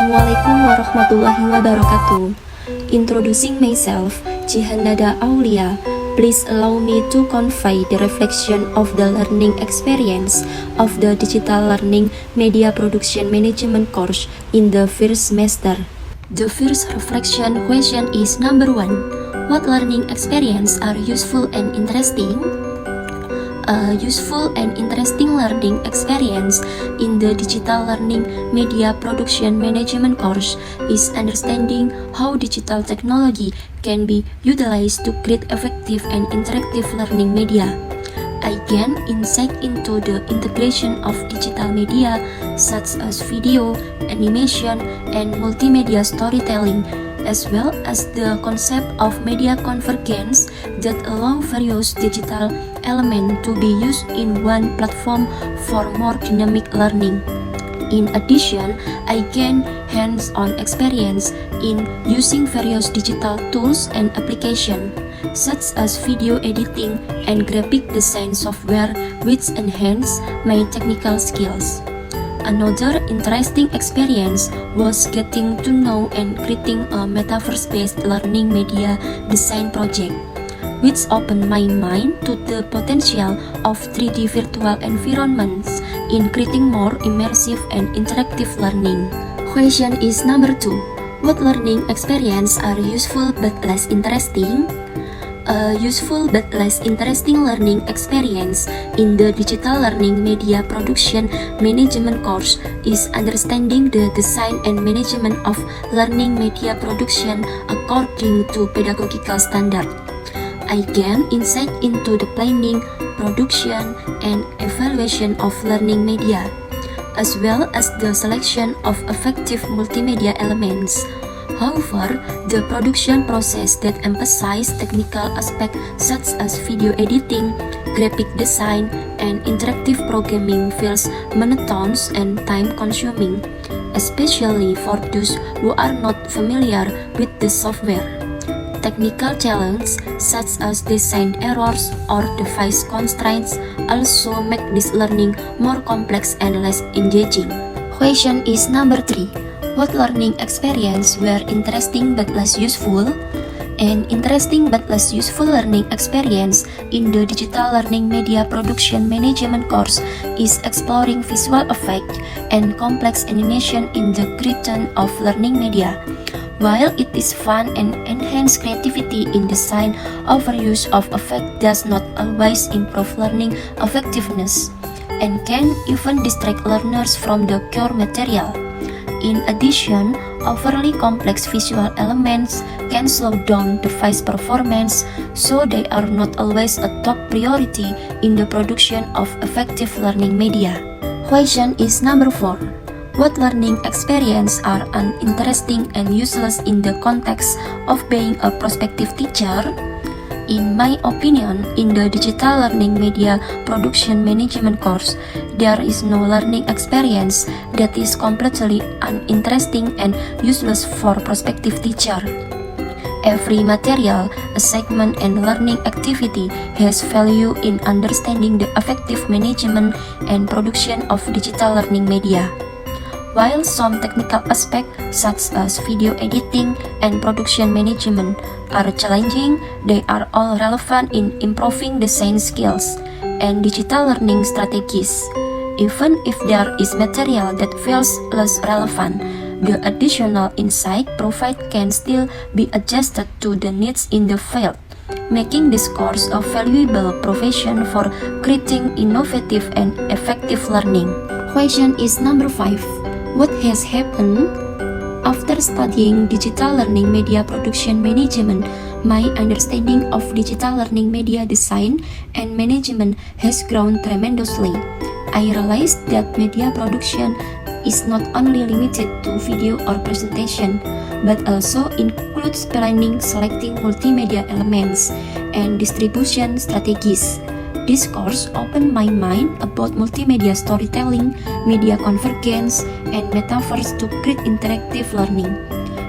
Assalamualaikum warahmatullahi wabarakatuh. Introducing myself, Jihanada Aulia. Please allow me to convey the reflection of the learning experience of the Digital Learning Media Production Management course in the first semester. The first reflection question is number 1. What learning experience are useful and interesting? A useful and interesting learning experience in the Digital Learning Media Production Management course is understanding how digital technology can be utilized to create effective and interactive learning media. I gain insight into the integration of digital media such as video, animation, and multimedia storytelling, as well as the concept of media convergence that allow various digital elements to be used in one platform for more dynamic learning. In addition, I gain hands-on experience in using various digital tools and applications, such as video editing and graphic design software, which enhance my technical skills. Another interesting experience was getting to know and creating a metaverse-based learning media design project, which opened my mind to the potential of 3D virtual environments in creating more immersive and interactive learning. Question is number 2. What learning experience are useful but less interesting? A useful but less interesting learning experience in the Digital Learning Media Production Management course is understanding the design and management of learning media production according to pedagogical standard. I gain insight into the planning, production, and evaluation of learning media, as well as the selection of effective multimedia elements. However, the production process that emphasizes technical aspects such as video editing, graphic design, and interactive programming feels monotonous and time-consuming, especially for those who are not familiar with the software. Technical challenges such as design errors or device constraints also make this learning more complex and less engaging. Question is number 3. What learning experience were interesting but less useful? An interesting but less useful learning experience in the Digital Learning Media Production Management course is exploring visual effects and complex animation in the creation of learning media. While it is fun and enhances creativity in design, overuse of effect does not always improve learning effectiveness and can even distract learners from the core material. In addition, overly complex visual elements can slow down device performance, so they are not always a top priority in the production of effective learning media. Question is number 4. What learning experience are uninteresting and useless in the context of being a prospective teacher? In my opinion, in the Digital Learning Media Production Management course, there is no learning experience that is completely uninteresting and useless for prospective teacher. Every material, assignment, and learning activity has value in understanding the effective management and production of digital learning media. While some technical aspects such as video editing and production management are challenging, they are all relevant in improving design skills and digital learning strategies. Even if there is material that feels less relevant, the additional insight provided can still be adjusted to the needs in the field, making this course a valuable profession for creating innovative and effective learning. Question is number 5. What has happened? After studying Digital Learning Media Production Management, my understanding of digital learning media design and management has grown tremendously. I realized that media production is not only limited to video or presentation, but also includes planning, selecting multimedia elements, and distribution strategies. This course opened my mind about multimedia storytelling, media convergence, and metaverse to create interactive learning.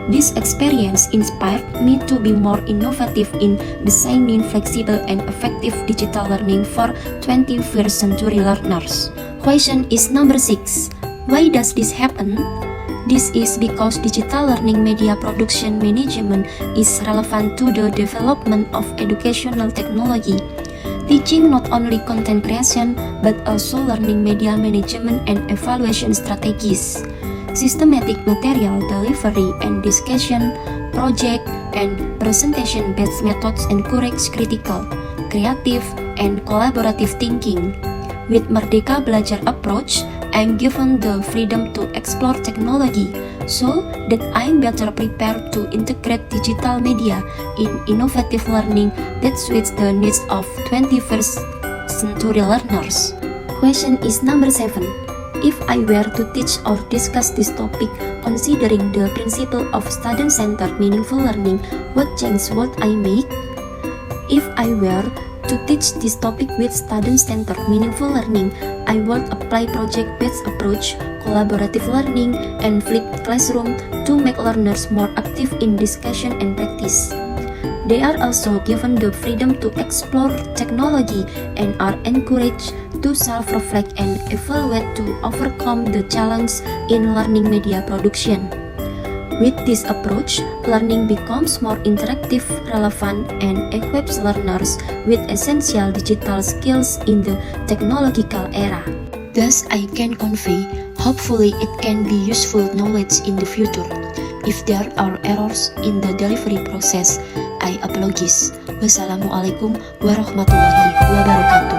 This experience inspired me to be more innovative in designing flexible and effective digital learning for 21st century learners. Question is number 6. Why does this happen? This is because digital learning media production management is relevant to the development of educational technology, teaching not only content creation but also learning media management and evaluation strategies, systematic material delivery and discussion, project and presentation-based methods encourage critical, creative, and collaborative thinking. With Merdeka Belajar approach, I'm given the freedom to explore technology so that I'm better prepared to integrate digital media in innovative learning that suits the needs of 21st century learners. Question is number 7. If I were to teach or discuss this topic considering the principle of student-centered meaningful learning, what change would I make? If I were to teach this topic with student-centered meaningful learning, I would apply project-based approach, collaborative learning, and flipped classroom to make learners more active in discussion and practice. They are also given the freedom to explore technology and are encouraged to self-reflect and evaluate to overcome the challenge in learning media production. With this approach, learning becomes more interactive, relevant, and equips learners with essential digital skills in the technological era. Thus, I can convey, hopefully it can be useful knowledge in the future. If there are errors in the delivery process, I apologize. Wassalamualaikum warahmatullahi wabarakatuh.